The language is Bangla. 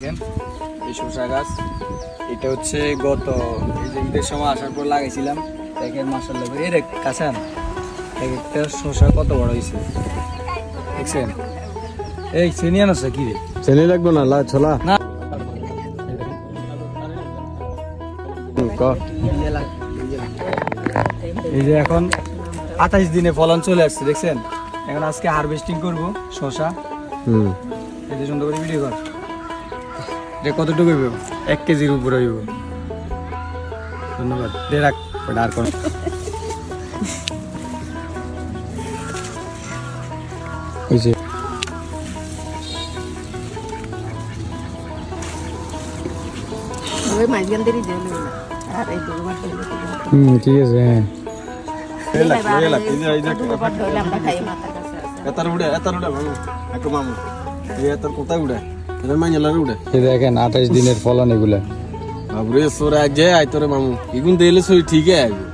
এই শসা গাছ এটা হচ্ছে গত এই যে ঈদের সময় আসার পর লাগাইছিলাম। দেখেন মাশাআল্লাহ এই রে কাঁচান একটা শসা কত বড় হয়েছে দেখছেন। এই চিনি আনছে কি রে? চিনি লাগবে না, লা ছোলা না এই যে এখন 28 দিনে ফলন চলে আসছে দেখছেন। এখন আজকে হারভেস্টিং করব শসা। এই যে সুন্দর করে ভিডিও কর। এটা কতটুকু হইব? 1 কেজির উপরে হইব। ধন্যবাদ। দে রাখ আর কোন ওই যে ওই মাইজান দেরি দেন আর এই দুবার দিলে ঠিক আছে। দুবার ধরে আমরা খাই মাথা কাছে দেখেন 28 দিনের ফলন এগুলা। বাবরে সোরা যে আইতরে মামু ইগুন দিলে সই ঠিক আছে।